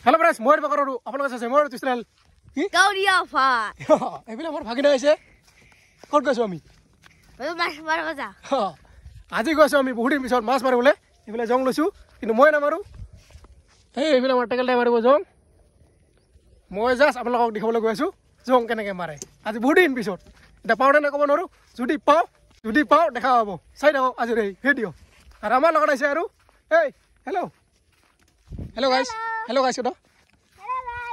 Hello' friends মই বাকৰো আপোনালোকে চাইছে মোৰ চেনেল কি গাউৰিয়া ভাই এইবিলাক আমাৰ ভাগিনা আহিছে ক'ত গৈছো আমি মাছ মাৰিব যা আজি গৈছো আমি বহুত দিন পিছত মাছ মাৰিবলৈ এইবিলাক জং লৈছো কিন্তু মই নামাৰো এইবিলাক আমাৰ টেকেল মাৰিব জং মই জাষ্ট আপোনালোকক দেখাবলৈ গৈ আছো জং কেনেকৈ মাৰে আজি বহুত দিন পিছত এতিয়া পাওঁ নে ক'ব নোৱাৰো যদি পাওঁ দেখা পাব চাই থাকক আজিৰ এই ভিডিঅ' আৰু আমাৰ লগত আহিছে আৰু এই হেল্ল' গাইছ কত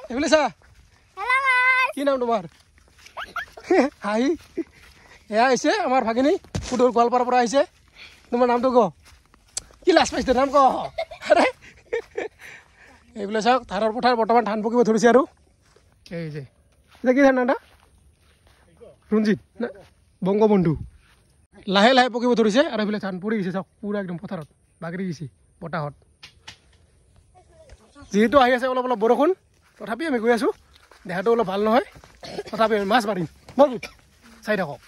এইফালে চা কি নাম তোমাৰ হাঁহি এয়া আহিছে আমাৰ ভাগিনী সুদূৰ গোৱালপাৰাৰ পৰা আহিছে তোমাৰ নামটো ক কি লাজ পাইছে নাম ক আৰে এইবিলাক চাওক ধানৰ পথাৰ বৰ্তমান ধান পকিব ধৰিছে আৰু এই যে এতিয়া কি ধান এটা ৰঞ্জিত না বংগবন্ধু লাহে লাহে পকিব ধৰিছে আৰু এইবিলাক ধান পৰি গৈছে চাওক পুৰা একদম পথাৰত বাগৰি গৈছে বতাহত যিহেতু আহি আছে অলপ অলপ বৰষুণ তথাপি আমি গৈ আছোঁ দেহাটো অলপ ভাল নহয় তথাপি আমি মাছ মাৰিম চাই থাকক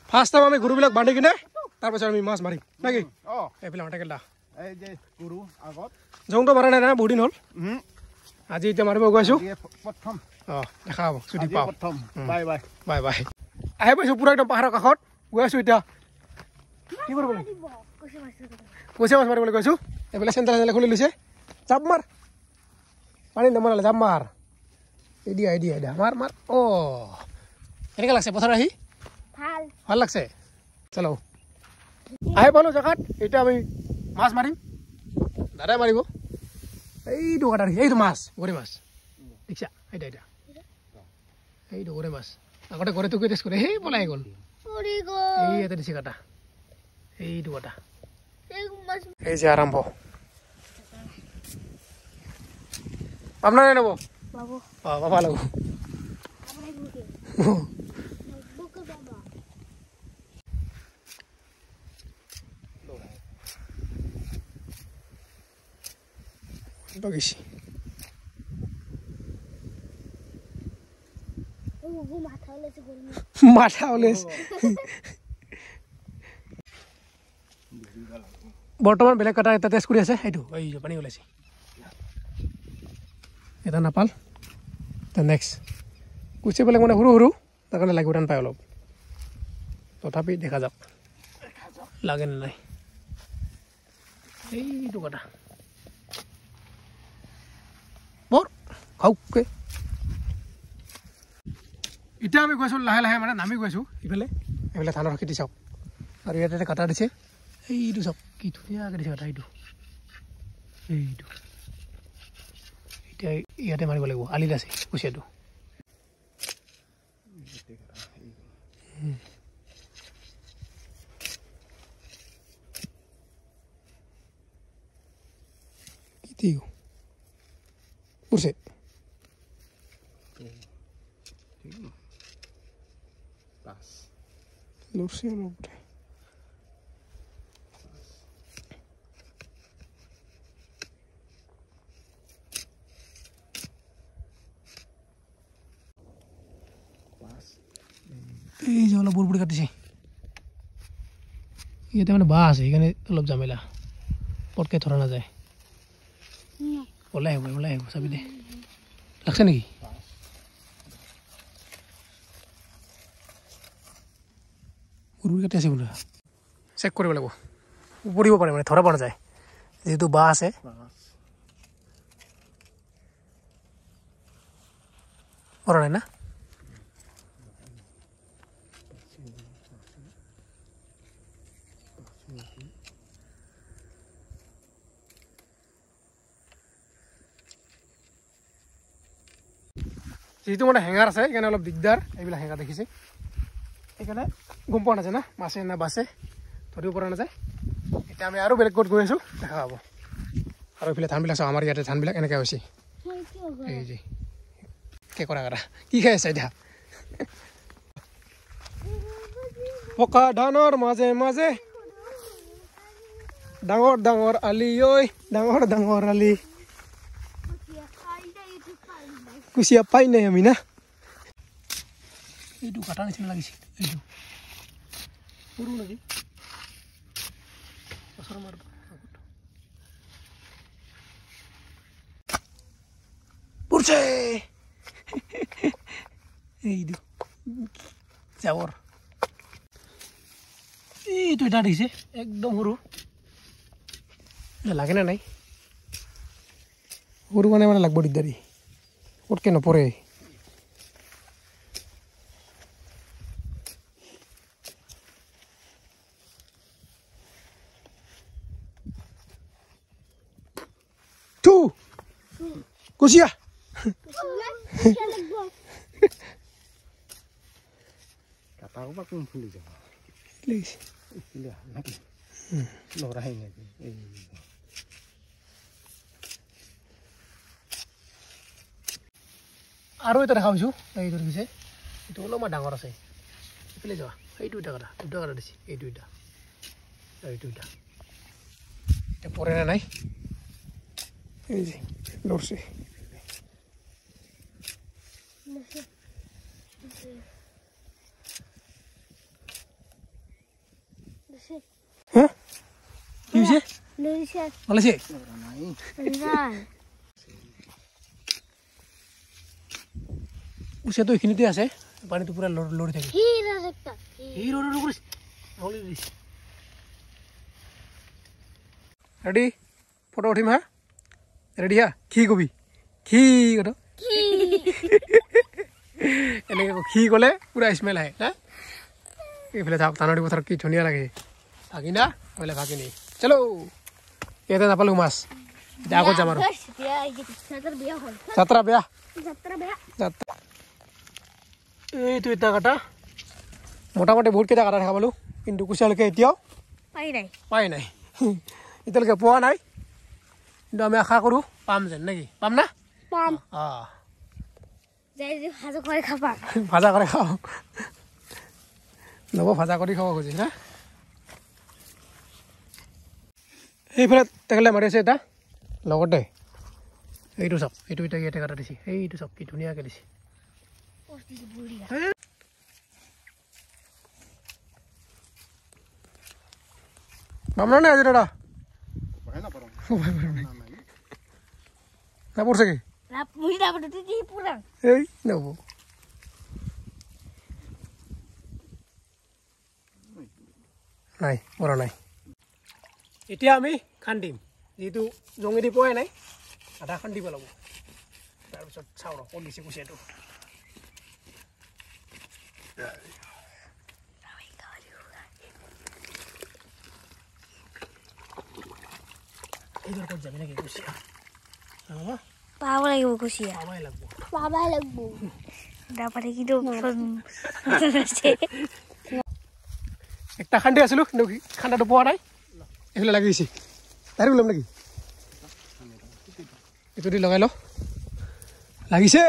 ফাৰ্ষ্ট টাইম আমি গৰুবিলাক বান্ধি কিনে তাৰপিছত আমি মাছ মাৰিম নেকি এইবিলাক টেকেল দা জংটো মাৰা নাই না বহুত দিন হ'ল আজি এতিয়া মাৰিব গৈ আছোঁ দেখা হ'ব যদি পাওঁ বাই বাই আহি পাইছোঁ পুৰা একদম পাহাৰৰ কাষত গৈ আছোঁ এতিয়া কি কৰিব লাগে কুচিয়া মাছ মাৰিবলৈ গৈছোঁ এইবিলাক চেণ্ডেল খুলি লৈছে জাপ মাৰ পানী নমৰালে জাপ মাৰ এদিয়া মাৰ কেনেকৈ লাগছে পথাৰ আহি ভাল লাগছে চলো আহি পালোঁ জেগাত এতিয়া আমি মাছ মাৰিম দাদাই মাৰিব এইটো কাটা এইটো মাছ গৰৈ মাছ দেখিছা এতিয়া এইটো গৰৈ মাছ আগতে গৰৈটো কৈ টেষ্ট কৰে সেই পলাই গ'ল এই ইয়াতে দিছে কাটা এইটো কাটা এই যে আৰম্ভ আপনাৰ নেব বাবা লাগব মাথা ওলাইছে বৰ্তমান বেলেগ কাটা এটা টেষ্ট কৰি আছে এইটো এই পানী ওলাইছে এটা নাপাল তা নেক্সট কুচিয়াবিলাক মানে সৰু সৰু তাৰ কাৰণে লাগিব টান পায় অলপ তথাপি দেখা যাওক লাগে নে নাই এইটো কাটা বৰ খাওকে এতিয়া আমি গৈছোঁ লাহে লাহে মানে নামি গৈছোঁ ইফালে এইফালে ধানৰ খেতি চাওক আৰু ইয়াতে কাটা দিছে এইটো চাওক কি ধুনীয়াকৈ দিছে কাটা এইটো এতিয়া ইয়াতে মাৰিব লাগিব আলিত আছে কুচিয়াটো উঠছে লুচি অলপ এই যে অলপ বুড়বুড়ি কাটিছে ইয়াতে মানে বাঁহ আছে সেইকাৰণে অলপ জামেলা পটকে ধৰা নাযায় ওলাই আহিব চাবি দে লাগছে নেকি বুড়বুড়ি কাটি আছে বোলে চেক কৰিব লাগিব পৰিব পাৰে মানে ধৰা পৰা নাযায় যিহেতু বাঁহ আছে পৰা নাই না যেহেতু মানে হেঙাৰ আছে সেইকাৰণে অলপ দিগদাৰ এইবিলাক হেঙাৰ দেখিছে সেইকাৰণে গম পোৱা নাযায় না মাছে না বাছে ধৰিব পৰা নাযায় এতিয়া আমি আৰু বেলেগ ক'ত গৈ আছোঁ দেখা পাব আৰু এইফালে ধানবিলাক চাওঁ আমাৰ ইয়াতে ধানবিলাক এনেকৈ হৈছে এই যে কেঁকৰা কাটা কি খাই আছে এতিয়া পকা ধানৰ মাজে মাজে ডাঙৰ ডাঙৰ আলি ঐ ডাঙৰ আলি কুচিয়া পাই নাই আমি না এইটো কাটা নিচিনা লাগিছে এইটো সৰু নেকি পড়ছে এই দু যাবৰ এইটো এটা দিছে একদম সৰু লাগে না নাই সৰু মানে লাগব দিগদাৰি পটকে নপৰে tu kusia kata aku pak kumpul aja please pilih lagi lorahin lagi আৰু এটা দেখাইছো এই ধৰিছে এইটো অলপমান ডাঙৰ আছে এইফালে যোৱা এইটো দুটা দিছে এই দুটা এটা পৰে না নাই এই যে লৰছে হা কি হৈছে ওলাইছে উচিয়াটো এইখিনিতে আছে পানীটো পুৰা লৰি থাকে ৰেডি ফটো উঠিম হা ৰেডি হা কি কবি কি কথা এনেকৈ কি ক'লে পুৰা স্মেল আহে হা এইফালে থাক টানৰি পথাৰত কি ধুনীয়া লাগে ভাগিনা নহ'লে ভাগিনি চলো ইয়াতে নাপালোঁ মাছ এতিয়া আগত যাম আৰু যাত্ৰা বেয়া এইটো এটা কাটা মোটামুটি বহুতকেইটা কাটা দেখা পালোঁ কিন্তু কুচিয়ালৈকে এতিয়াও পাই নাই এতিয়ালৈকে পোৱা নাই কিন্তু আমি আশা কৰোঁ পাম যেন নেকি পাম না অঁ ভাজা কৰি খাওঁ নব ভাজা কৰি খাব খুজিছে না এইফালে তেখেতে মাৰি আছে এটা লগতে এইটো চাওক এইটো এতিয়া ইয়াতে কাটা দিছে এইটো চাওক কি ধুনীয়াকৈ দিছে পাম নাই আজি দাদা নাপৰছে কি এই নব নাই পৰা নাই এতিয়া আমি খান্দিম যিহেতু জঙেদি পোৱাই নাই আধা খান্দিব লাগিব তাৰপিছত চাওঁ ৰ ক'ত দিছে কুচিয়াটো এইদৰ ক'ত যাবি নেকি কুচিয়া পাব লাগিব কুচিয়া পাবাই লাগিব তারপরে কিন্তু একটা খান্দি আছিলো কিন্তু খান্দাটো পোৱা নাই এইফালে লাগি গৈছে তাইৰো ল'ম নেকি এইটো দি লগাই ল লাগিছে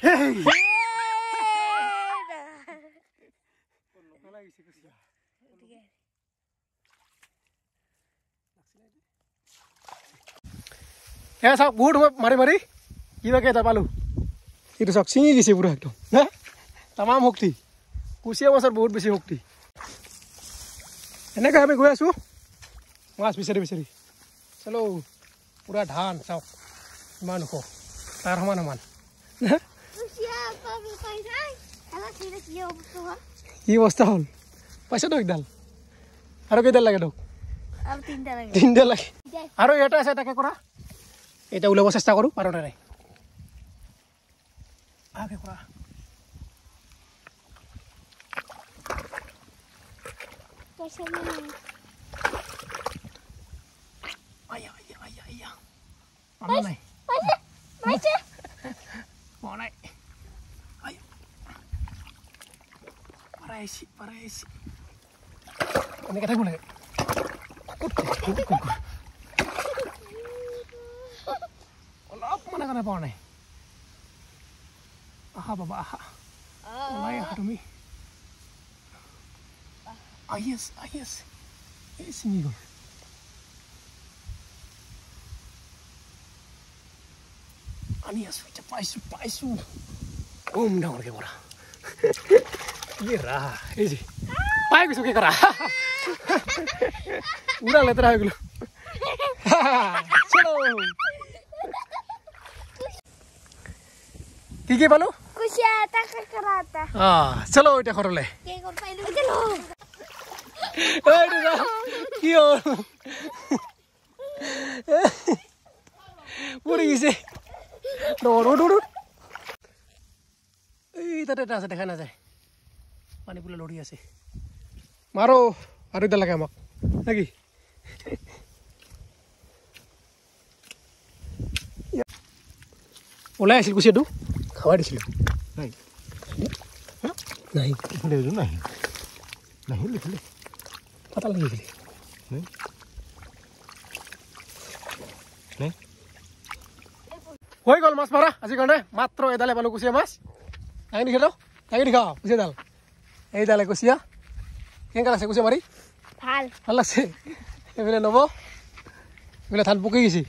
Hey! Ya sak buat mari gimana kita palu itu sak sini di sini itu nah tamam hukti kusia masar buat besi hukti ini kami gue asu mas bisari selalu pura dhan sak mana kok tar mana man কি অবস্থা হল পয়সা তো একদম আর কেইটা লাগে দক আর তিনটা লাগে আর এটা আছে তাকে করা এটা উলাব চেষ্টা করো পারো নাই আগে করা পয়সা নেই আয়া পারো নাই পয়সা Monai. Ayo. Paraisi. Ini kata gue lagi. Apa mana kena pakai? Aha baba aha. Oleh aha demi. আহি আছে এই চিঙি গ'ল আনি আছো এতিয়া পাইছো কম ডাঙৰকে কৰা এই যে পাই গৈছো কি কৰা পুৰা লেতেৰা হৈ গ'লো চলো কি পালো কুচিয়া এটা কাকৰা এটা চলো এতিয়া ঘৰলে কে কৰ পাইলো চলো কি হ'ল পৰি গৈছে এই তাতে এটা আছে দেখা নাযায় পানী পুৰা লৰি আছে মাৰো আৰু এটা লাগে আমাক নাকি ওলাই আছিল কুচিয়াটো খাৱাই দিছিলোঁ নাই পাতা লাগিছিলে হৈ গ'ল মাছ মাৰা আজিৰ কাৰণে মাত্ৰ এডালে পালোঁ কুচিয়া মাছ দাঙি দেখাও কুচিয়াডাল এইডালে কুচিয়া কেনেকুৱা লাগছে কুচিয়া মাৰি ভাল লাগছে এইফালে নব এইফালে ধান পকি গৈছে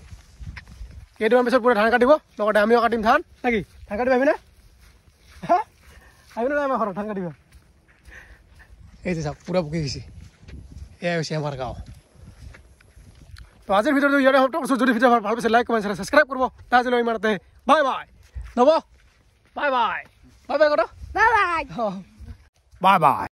কেইটামান পিছত পুৰা ধান কাটিব লগতে আমিও কাটিম ধান নাকি ধান কাটিব আহিবিনে আহিবিনে নাই আমাৰ ঘৰত ধান কাটিব এই যে চাওক পুৰা পকি গৈছে এয়াই হৈছে আমাৰ গাঁও তো আজিৰ ভিডিঅ'টো ইয়াতে সমাপ্ত কৰিছোঁ যদি ভিডিঅ' ভাল পাইছে লাইক কমেণ্ট ছাবস্ক্ৰাইব কৰিব তাৰ আজিলৈ ইমানতে বাই নব বাই কথা বাই বাই